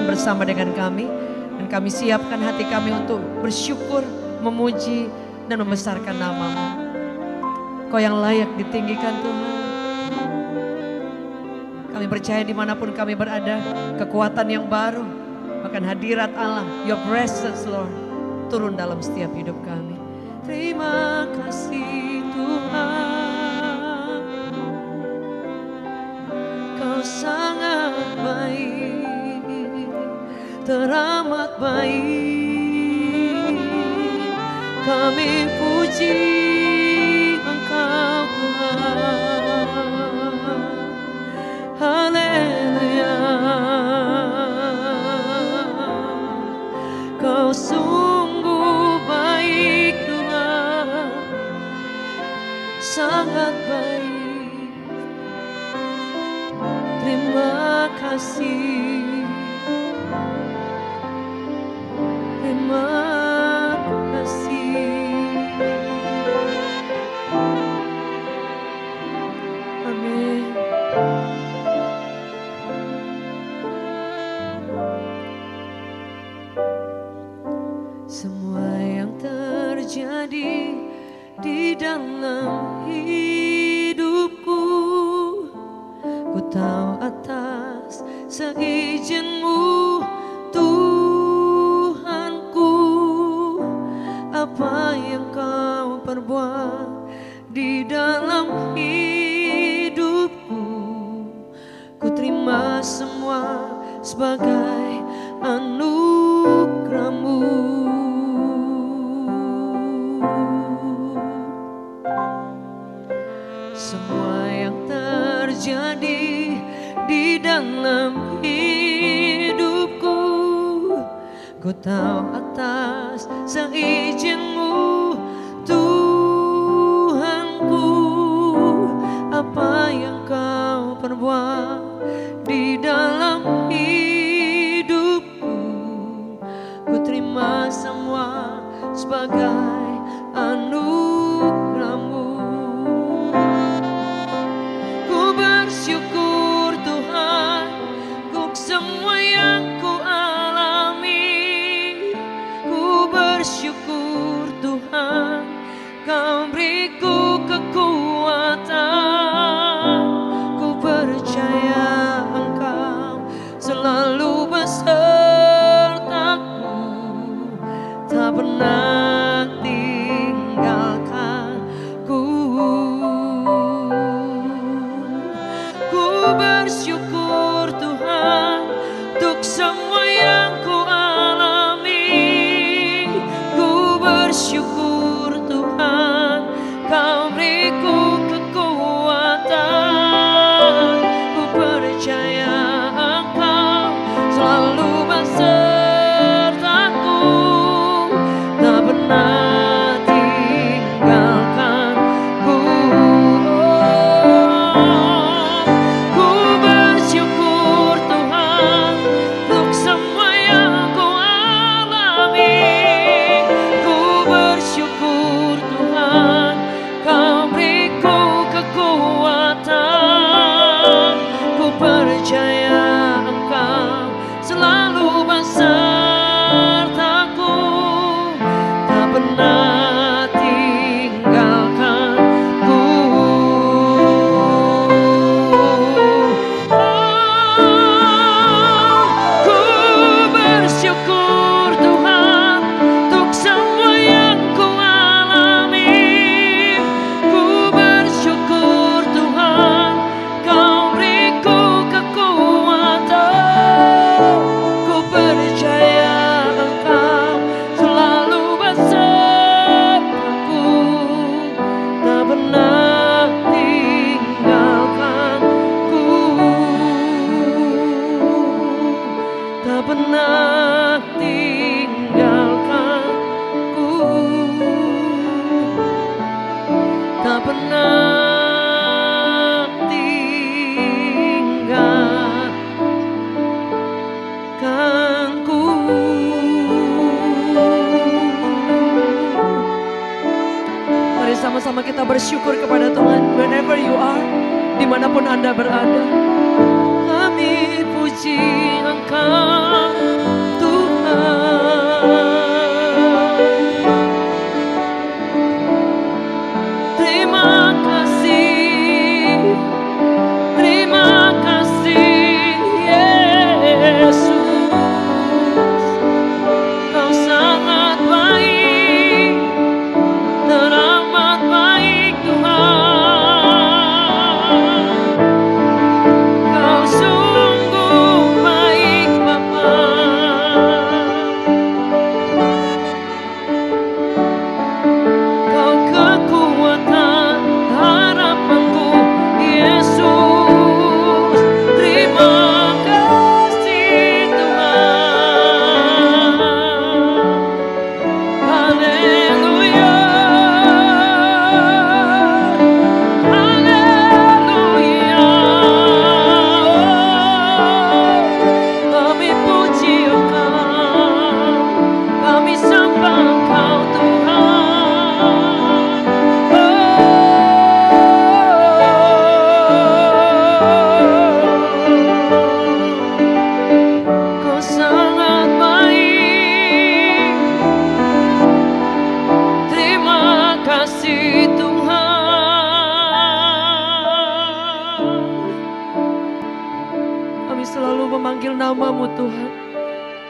Tuhan bersama dengan kami. Dan kami siapkan hati kami untuk bersyukur, memuji, dan membesarkan nama-Mu. Kau yang layak ditinggikan Tuhan. Kami percaya dimanapun kami berada, kekuatan yang baru, bahkan hadirat Allah, Your presence Lord, turun dalam setiap hidup kami. Terima kasih Tuhan, Kau sangat baik, teramat baik. Kami puji Engkau Tuhan, haleluya. Kau sungguh baik Tuhan, sangat baik. Terima kasih, terima kasih. Amin. Semua yang terjadi di dalam hidupku, ku tahu atas seizin-Mu Tuhanku. Apa yang Kau perbuat di dalam hidupku, ku terima semua sebagai anugerah-Mu. Semua yang terjadi di dalam hidupku, ku tahu atas seizin-Mu Tuhanku. Apa yang Kau perbuat di dalam hidupku, ku terima semua sebagai anugerah-Mu. Ku bersyukur Tuhan untuk semua yang ku alami. Ku bersyukur Tuhan, Kau beriku kekuatan. Ku percaya Engkau selalu besertaku, tak pernah tinggalkanku. Ku bersyukur Tuhan untuk semua yang ku alami. Ku bersyukur Tuhan, Kau beriku kekuatan. Ku percaya Engkau selalu besertaku, tak pernah tinggalkanku. Ku bersyukur Tuhan untuk semua yang ku alami. Ku bersyukur Tuhan, Kau beriku kekuatan. Ku percaya Engkau selalu besertaku, tak pernah tinggalkanku. Ku bersyukur Tuhan untuk semua yang ku alami. Ku bersyukur Tuhan, Kau beriku kekuatan. Ku percaya Engkau selalu besertaku, tak pernah tinggalkanku, tak pernah tinggalkanku, tak pernah tinggalkanku. Mari sama-sama kita bersyukur kepada Tuhan. Wherever you are, dimanapun Anda berada, kami puji Engkau.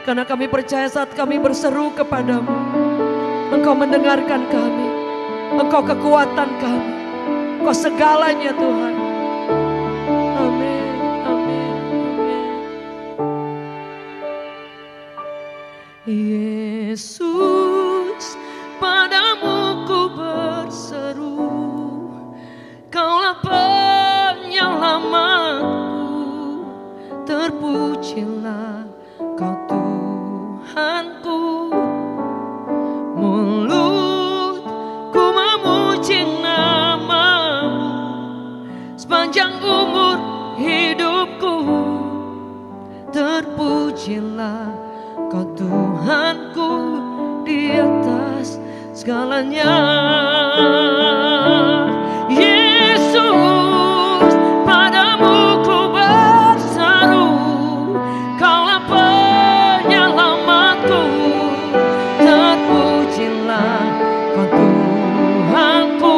Karena kami percaya saat kami berseru kepadamu, Engkau mendengarkan kami. Engkau kekuatan kami. Engkau segalanya Tuhan. Amin, amin, amin. Yesus, padamu ku berseru, Kaulah penyelamatku, terpujilah Kau Tuhanku. Mulutku memuji namamu, sepanjang umur hidupku, terpujilah Kau Tuhanku di atas segalanya. Yesus, padamu ku berseru, Kaulah penyelamatku, terpujilah Kau Tuhanku.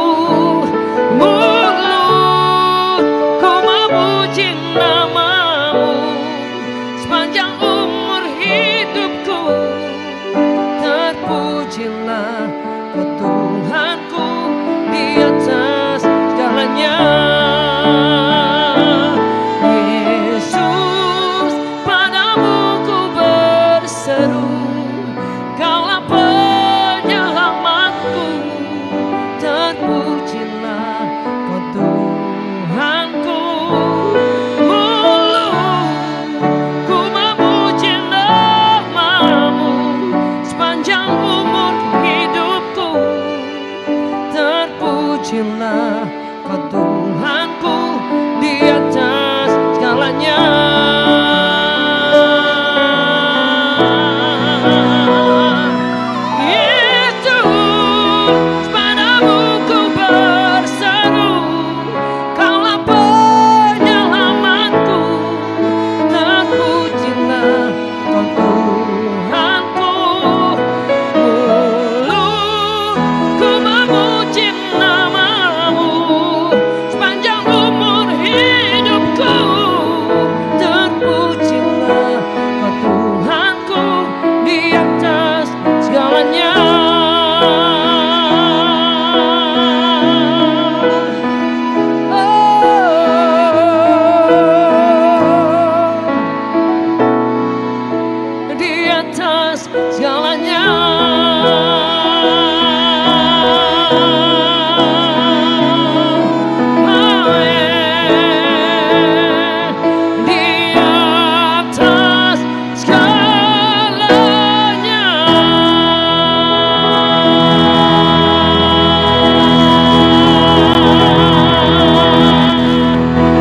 Mulutku memuji namamu, sepanjang umur hidupku, terpujilah Kau Tuhanku di atas segalanya. Yesus, padamu ku berseru, Kaulah penyelamatku, terpujilah Kau Tuhanku. Mulutku memuji namamu, sepanjang umur hidupku, terpujilah Kau Tuhanku di atas segalanya. Yesus, padamu ku berseru, Kaulah penyelamatku, terpujilah Kau Tuhanku. Mulutku memuji namamu, sepanjang umur hidupku, terpujilah Kau Tuhanku di atas segalanya. Di atas segalanya. Di atas segalanya.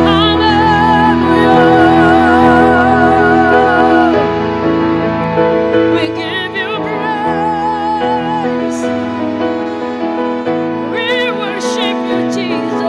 Hallelujah. We give you praise. We worship you, Jesus.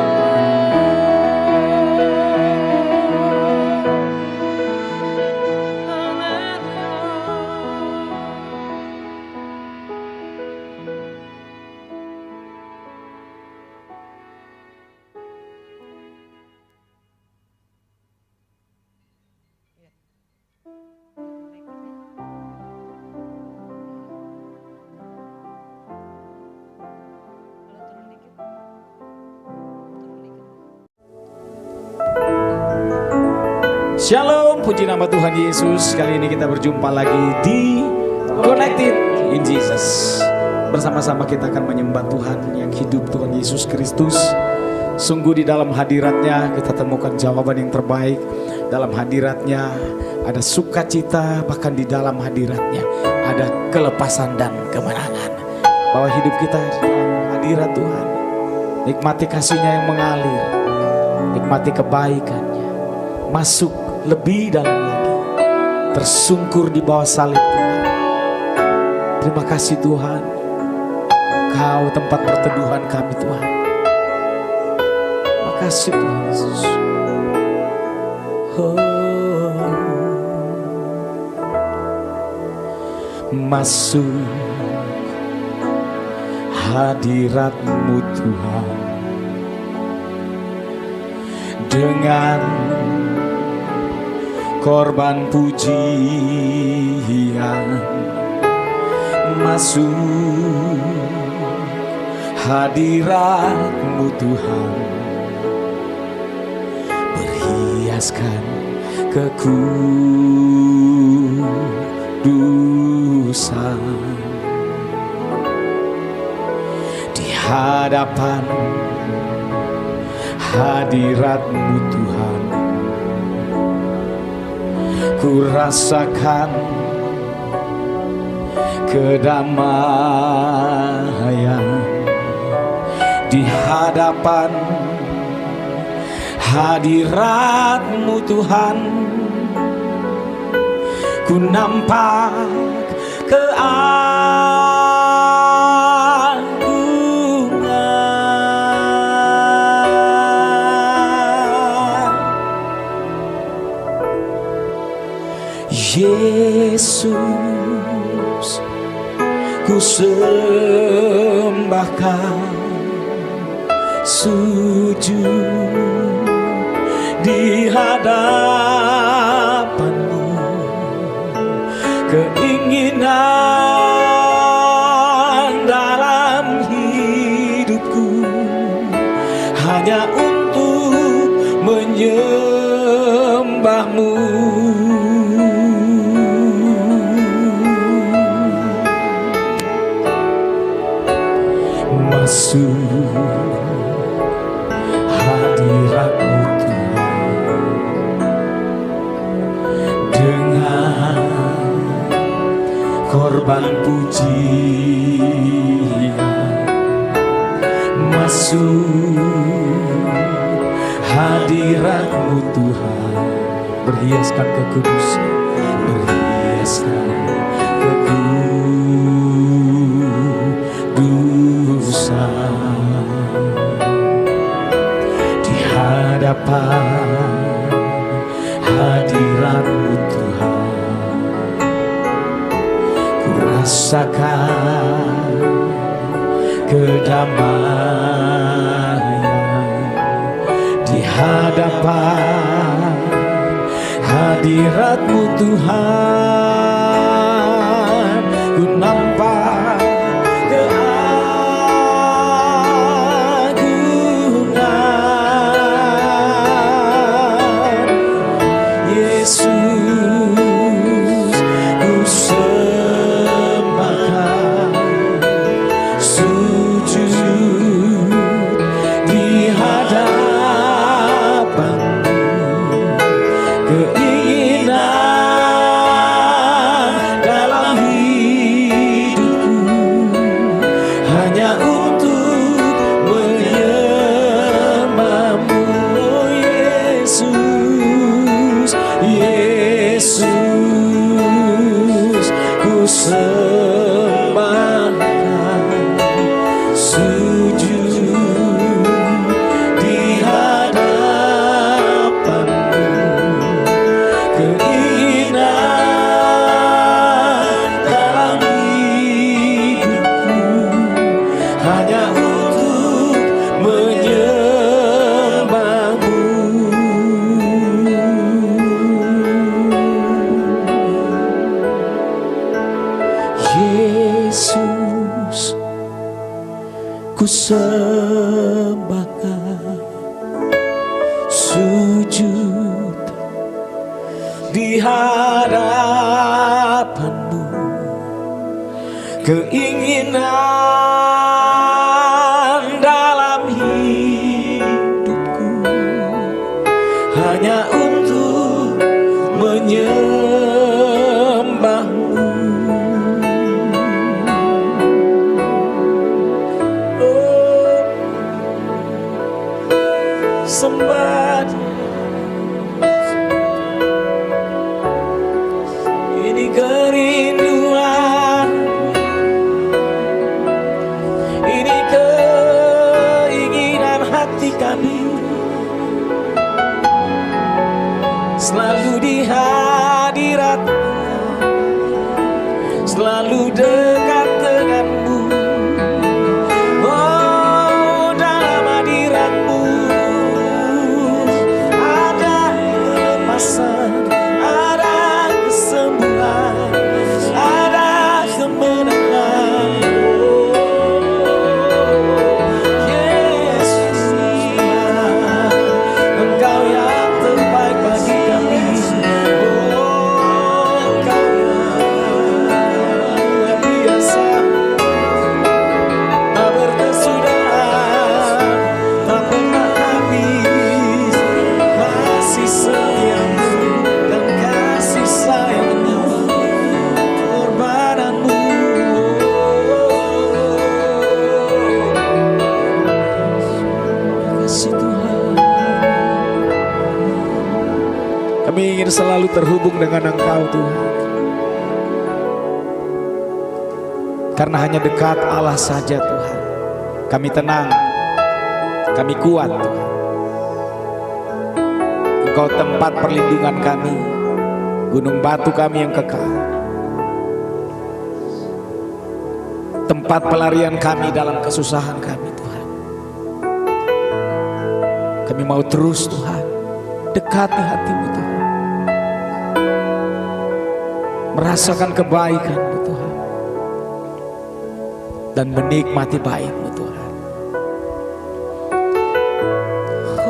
Shalom, puji nama Tuhan Yesus. Kali ini kita berjumpa lagi di Connected in Jesus. Bersama-sama kita akan menyembah Tuhan yang hidup, Tuhan Yesus Kristus. Sungguh di dalam hadiratnya kita temukan jawaban yang terbaik. Dalam hadiratnya ada sukacita, bahkan di dalam hadiratnya ada kelepasan dan kemenangan. Bahwa hidup kita di dalam hadirat Tuhan. Nikmati kasih-Nya yang mengalir, nikmati kebaikan-Nya, masuk lebih dalam lagi, tersungkur di bawah salib Tuhan. Terima kasih Tuhan, Kau tempat perteduhan kami Tuhan. Terima kasih Tuhan Yesus. Masuk hadirat-Mu Tuhan, dengan korban pujian masuk hadirat-Mu Tuhan, berhiaskan kekudusan di hadapan hadirat-Mu Tuhan. Ku rasakan kedamaian di hadapan hadirat-Mu Tuhan. Ku nampak keagungan Yesus. Ku sembahkan sujud di hadapan-Mu. Keinginan dalam hidupku hanya untuk menyembah-Mu. Masuk hadirat-Mu Tuhan dengan korban pujian. Masuk hadirat-Mu Tuhan, berhiaskan kekudusan, berhiaskan di hadapan hadirat-Mu Tuhan. Ku rasakan kedamaian di hadapan hadirat-Mu Tuhan. Ku nampak Yesus, ku sembahkan sujud di hadapan-Mu. Keinginan dalam hidupku hanya untuk menyembah-Mu. Sembah ini kerinduan, ini keinginan hati kami, selalu di hadirat, selalu dekat dengan-Mu. Oh, dalam hadirat-Mu ada kesembuhan, ada kemenangan. ingin selalu terhubung dengan Engkau Tuhan. Karena hanya dekat Allah saja Tuhan, kami tenang, kami kuat Tuhan. Engkau tempat perlindungan kami, gunung batu kami yang kekal, tempat pelarian kami dalam kesusahan kami Tuhan. Kami mau terus Tuhan dekati hati-Mu Tuhan, merasakan kebaikan-Mu Tuhan, dan menikmati baik-Mu Tuhan.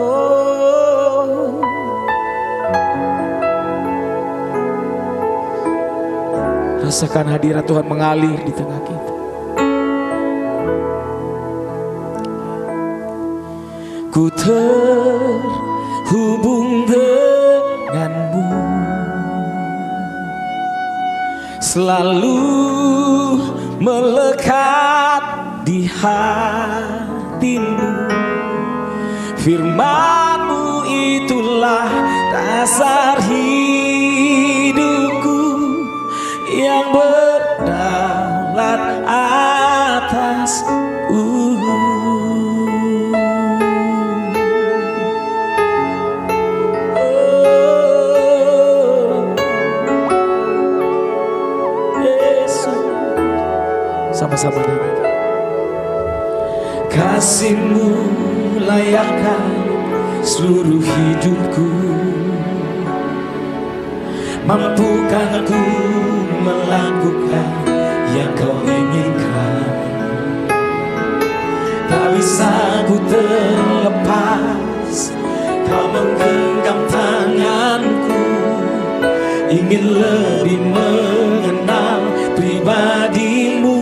Oh, rasakan hadirat Tuhan mengalir di tengah kita. Ku terhubung denganmu, selalu melekat di hatimu. Firman-Mu itulah dasar hidupku yang berdaulat atas sama-sama dengan kasih-Mu layakkan seluruh hidupku, mampukan ku melakukan yang Kau inginkan. Tak bisa ku terlepas, Kau menggenggam tanganku, ingin lebih mengenal pribadi-Mu.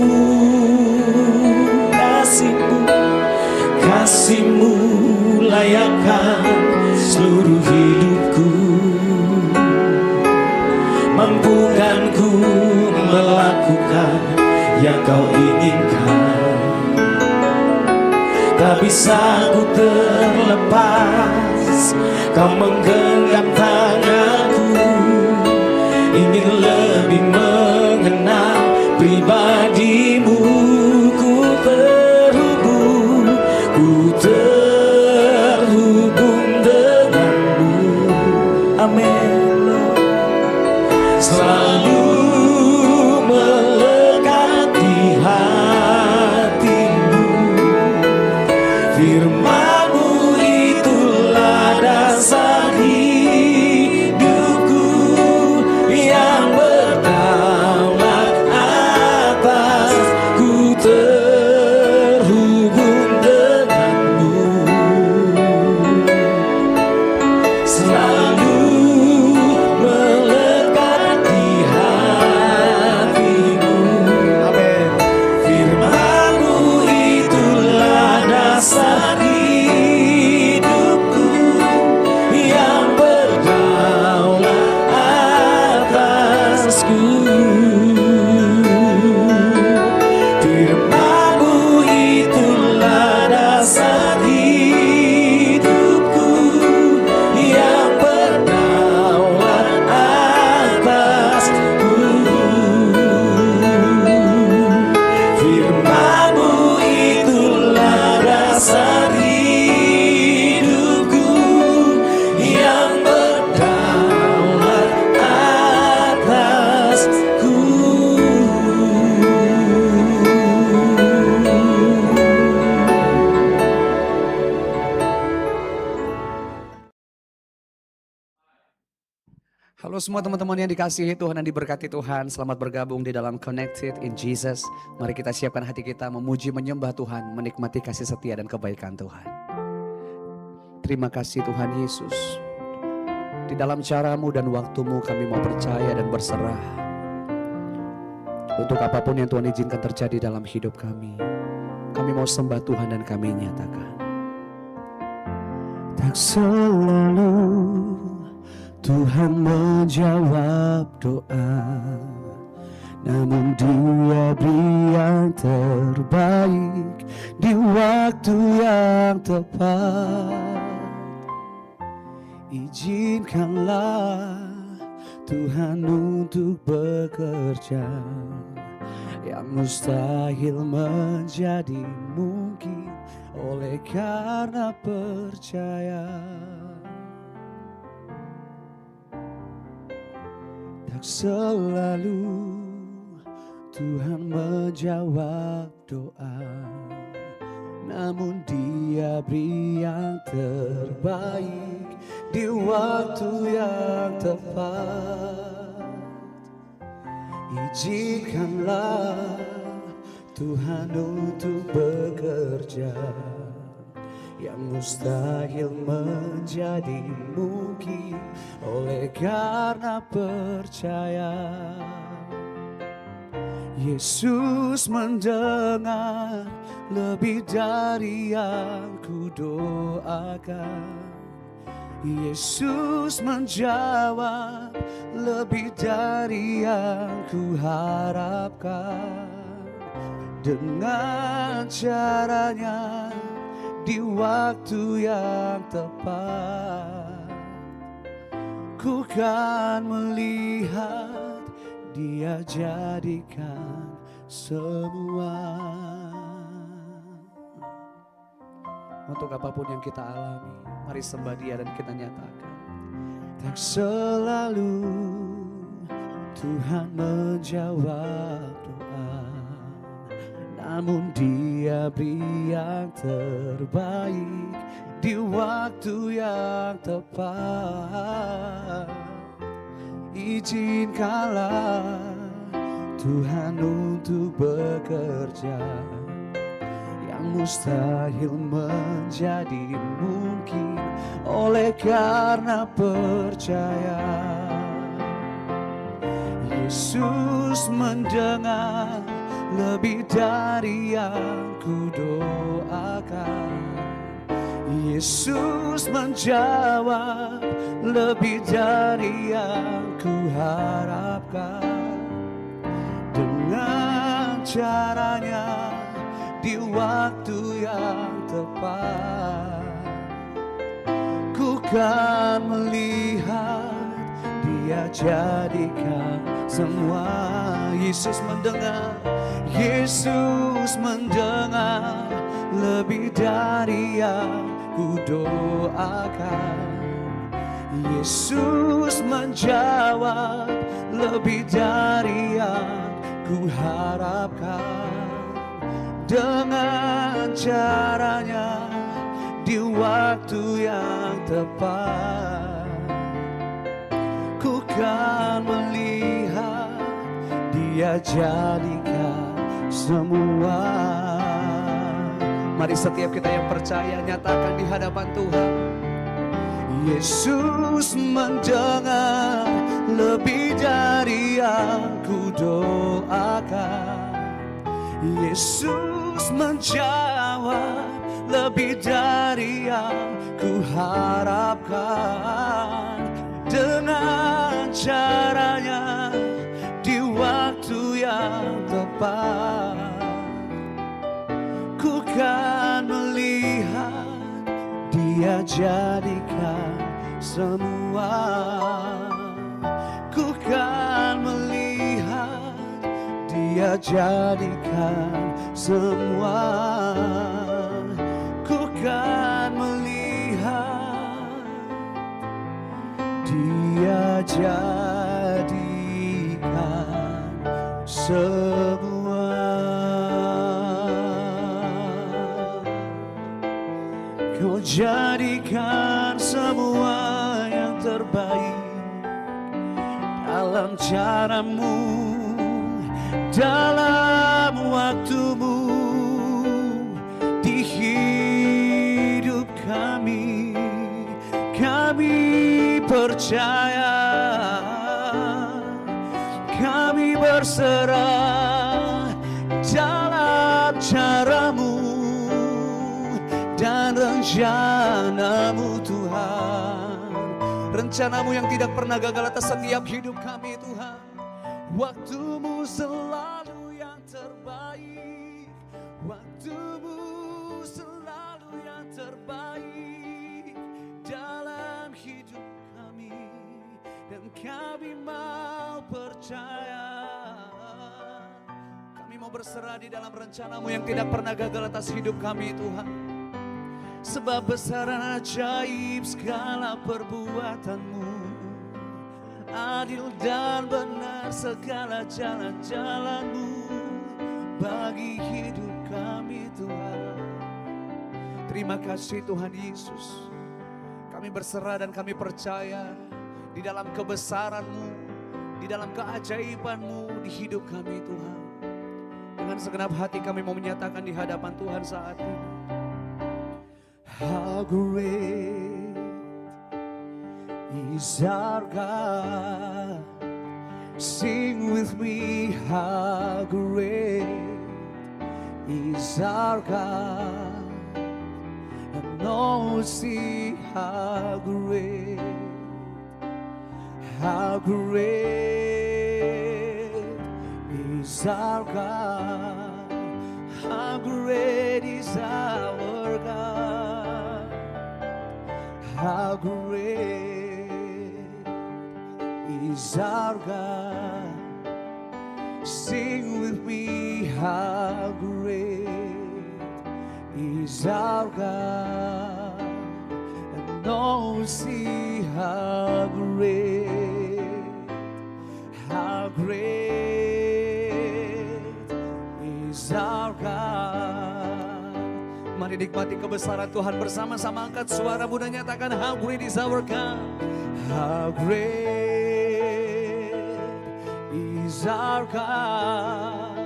Kasih-Mu layakkan seluruh hidupku, mampukan ku melakukan yang Kau inginkan. Tak bisa ku terlepas, Kau menggenggam tanganku, ingin lebih mengenal pribadi-Mu. Ku terhubung denganmu, amin. Selalu melekat di hati-Mu. Firman-Mu itulah dasar hidupku yang berdaulat atas. Ku terhubung selalu melekat di hati-Mu. Amin. Firman-Mu itulah dasar hidupku yang berdaulat atasku. Firman-Mu itulah dasar hidupku yang berdaulat atasku. Firman-Mu itulah dasar hidupku yang berdaulat atasku. Halo semua teman-teman yang dikasihi Tuhan dan diberkati Tuhan. Selamat bergabung di dalam Connected in Jesus. Mari kita siapkan hati kita memuji, menyembah Tuhan, menikmati kasih setia dan kebaikan Tuhan. Terima kasih Tuhan Yesus. Di dalam cara-Mu dan waktu-Mu kami mau percaya dan berserah. Untuk apapun yang Tuhan izinkan terjadi dalam hidup kami. Kami mau sembah Tuhan dan kami nyatakan. Tak selalu Tuhan menjawab doa, namun Dia beri yang terbaik di waktu yang tepat. Izinkanlah Tuhan untuk bekerja, yang mustahil menjadi mungkin oleh karena percaya. Tak selalu Tuhan menjawab doa, namun Dia beri yang terbaik di waktu yang tepat. Izinkanlah Tuhan untuk bekerja, yang mustahil menjadi mungkin oleh karena percaya. Yesus mendengar lebih dari yang ku doakan. Yesus menjawab lebih dari yang ku harapkan. Dengan caranya di waktu yang tepat, ku kan melihat Dia jadikan semua. Untuk apapun yang kita alami, mari sembah Dia dan kita nyatakan, tak selalu Tuhan menjawab doa, namun Dia beri yang terbaik di waktu yang tepat. Izinkanlah Tuhan untuk bekerja, yang mustahil menjadi mungkin oleh karena percaya. Yesus mendengar lebih dari yang ku doakan. Yesus menjawab lebih dari yang ku harapkan. Dengan caranya di waktu yang tepat, ku kan melihat Dia jadikan semua. Yesus mendengar, Yesus mendengar lebih dari yang ku doakan. Yesus menjawab lebih dari yang ku harapkan. Dengan caranya di waktu yang tepat, ku kan melihat Dia jadikan semua. Mari setiap kita yang percaya nyatakan di hadapan Tuhan, Yesus mendengar lebih dari yang ku doakan. Yesus menjawab lebih dari yang ku harapkan. Dengan caranya di waktu yang tepat, ku kan melihat Dia jadikan semua. Ku kan melihat Dia jadikan semua. Ku kan melihat Dia jadikan semua. Kau jadikan semua yang terbaik dalam caramu, dalam waktumu, di hidup kami. Kami percaya, kami berserah dalam caramu dan rencanamu Tuhan. Rencanamu yang tidak pernah gagal atas setiap hidup kami Tuhan. Waktumu selalu yang terbaik, waktumu selalu yang terbaik dalam hidup kami. Dan kami mau mau berserah di dalam rencanamu yang tidak pernah gagal atas hidup kami Tuhan. Sebab besar dan ajaib segala perbuatanmu, adil dan benar segala jalan-jalanmu bagi hidup kami Tuhan. Terima kasih Tuhan Yesus. Kami berserah dan kami percaya di dalam kebesaran-Mu, di dalam keajaiban-Mu di hidup kami Tuhan. Dengan segenap hati kami mau menyatakan di hadapan Tuhan saat ini. How great is our God. Sing with me, how great is our God. And all see how great is our God. How great is our God. How great is our God. Sing with me, how great is our God. And all see how great is our God. Mari nikmati kebesaran Tuhan bersama-sama. Angkat suaramu dan nyatakan, how great is our God. How great is our God.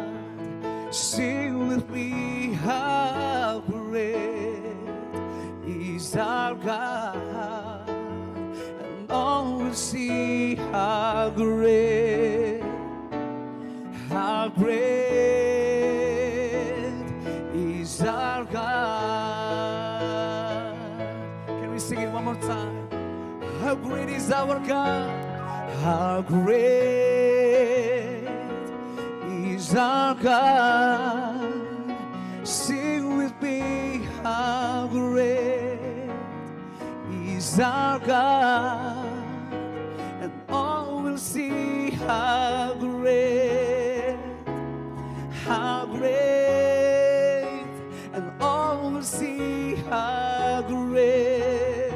Sing with me, how great is our God. And all will see how great is our God. Can we sing it one more time? How great is our God. How great is our God. Sing with me, how great is our God. And all will see how great, and all will see how great,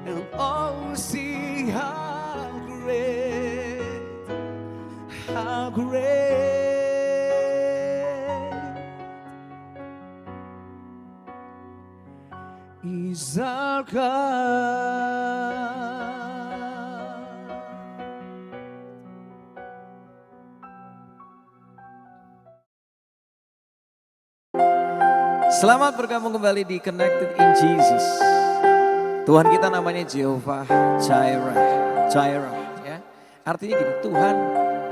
and all will see how great is our God. Selamat bergabung kembali di Connected in Jesus. Tuhan kita namanya Jehovah Jireh, ya. Artinya gini, Tuhan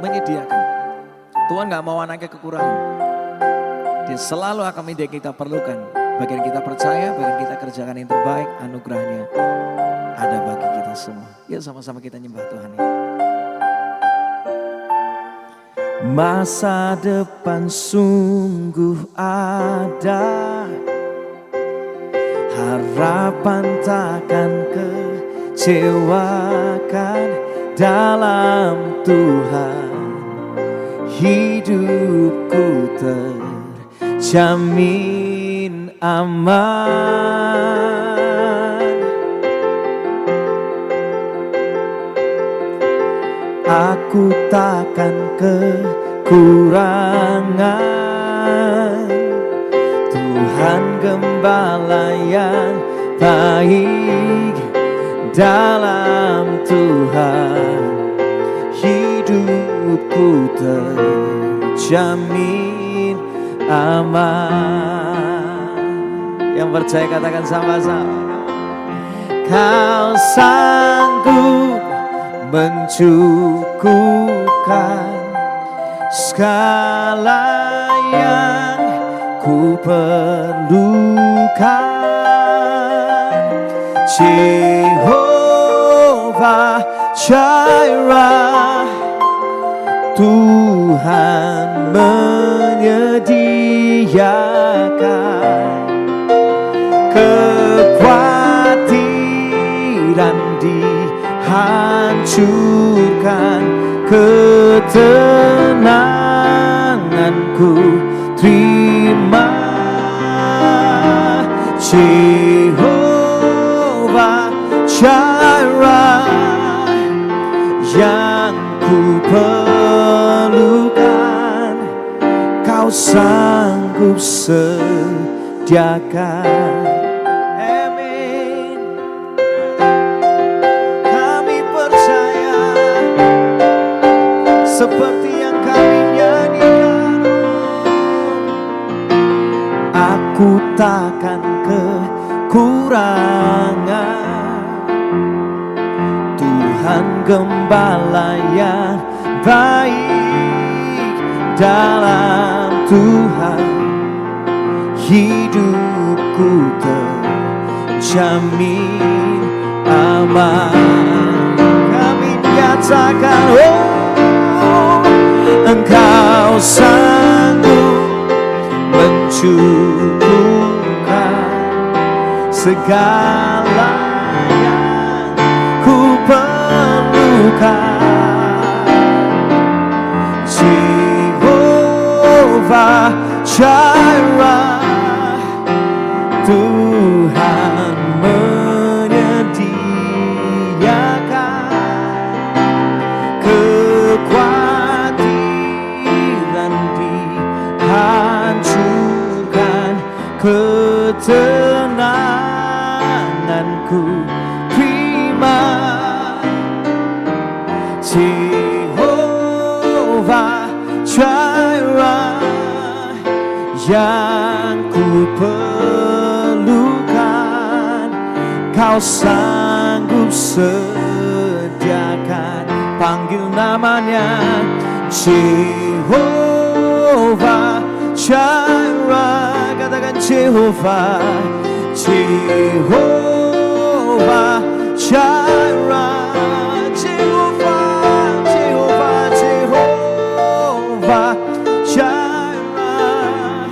menyediakan. Tuhan gak mau anaknya kekurangan. Dia selalu akan menyediakan kita perlukan. Bagian kita percaya, bagian kita kerjakan yang terbaik, anugerahnya ada bagi kita semua. Yuk sama-sama kita nyembah Tuhan ya. Masa depan sungguh ada, harapan takkan kecewakan dalam Tuhan. Hidupku terjamin aman. Aku takkan kekurangan. Tuhan gembala yang baik, dalam Tuhan hidupku terjamin aman. Yang percaya katakan sama-sama. Kau sanggup mencukupkan segala yang ku perlukan. Jehovah Jireh, Tuhan menyediakan kekhawatiran dihancurkan, ketenanganku. Terima Jehovah Jireh, yang ku perlukan Kau sanggup sediakan. Amin. Kami percaya seperti yang kami nyanyikan, aku takkan kekurangan. Tuhan gembala yang baik, dalam Tuhan hidupku terjamin aman. Kami nyatakan, oh, Engkau sanggup mencukupkan segala yang ku perlukan. Jehovah Jireh, Tuhan menyediakan kekhawatiran dihancurkan, ketenanganku terima. Jehovah Jireh, yang ku perlukan Kau sanggup sediakan. Panggil namanya Jehovah Jireh. Katakan Jehovah, Jehovah Jireh, Jehovah, Jehovah, Jehovah Jireh,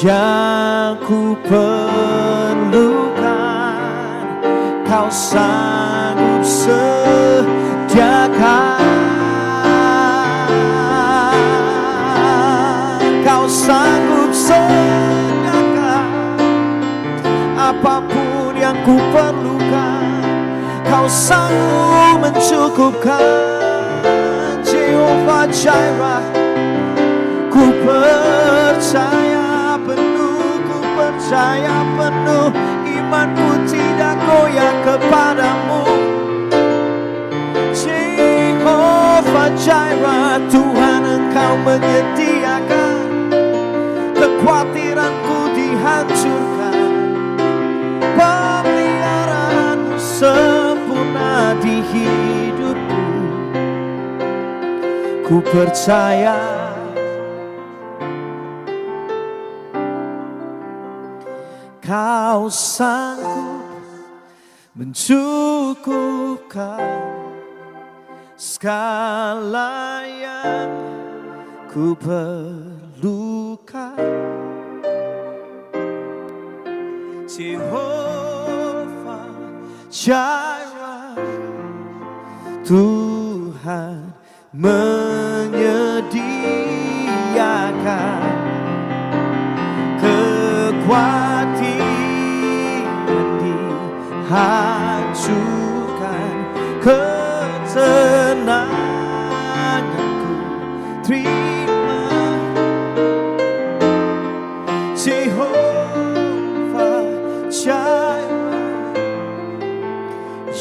yang ku perlukan Kau sanggup sediakan. Kau sanggup sediakan apapun yang ku perlukan. Kau sanggup mencukupkan. Jehovah Jireh, ku percaya penuh, ku percaya penuh. Imanku tidak goyah kepadamu. Jehovah Jireh, Tuhan Engkau menyediakan kekhawatiranku dihancurkan. Pemeliharaanmu sempurna di hidupku. Ku percaya Kau sanggup mencukupkan segala yang ku perlukan. Jehovah Jireh, Tuhan menyediakan kekhawatiran dihancurkan, ketenanganku terima. Jehovah Jireh,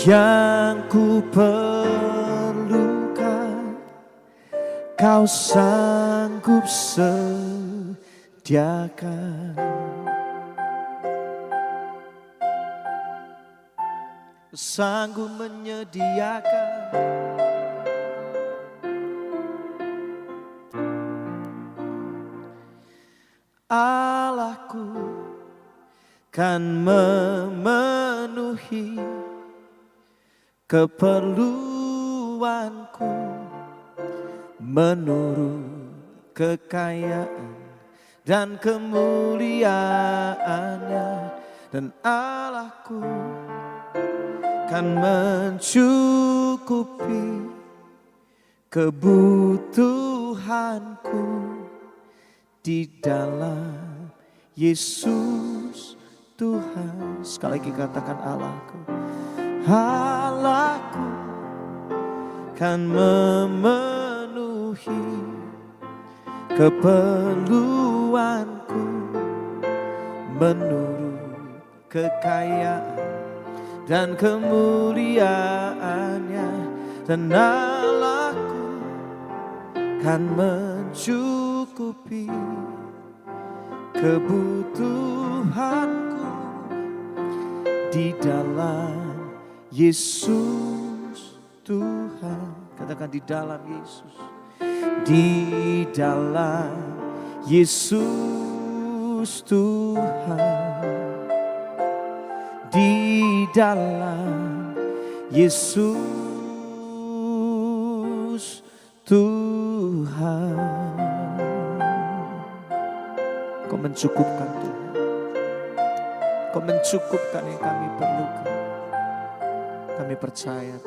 yang ku perlukan Kau sanggup sediakan. Sanggup menyediakan Allahku kan memenuhi keperluanku menurut kekayaan dan kemuliaannya, dan Allahku kan mencukupi kebutuhanku di dalam Yesus Tuhan. Sekali lagi katakan Allahku. Allahku kan memenuhi keperluanku menurut kekayaan dan kemuliaannya, dan Allahku kan mencukupi kebutuhanku di dalam Yesus Tuhan. Katakan di dalam Yesus. Di dalam Yesus Tuhan. Di dalam Yesus Tuhan. Kau mencukupkan Tuhan. Kau mencukupkan yang kami perlukan. Kami percaya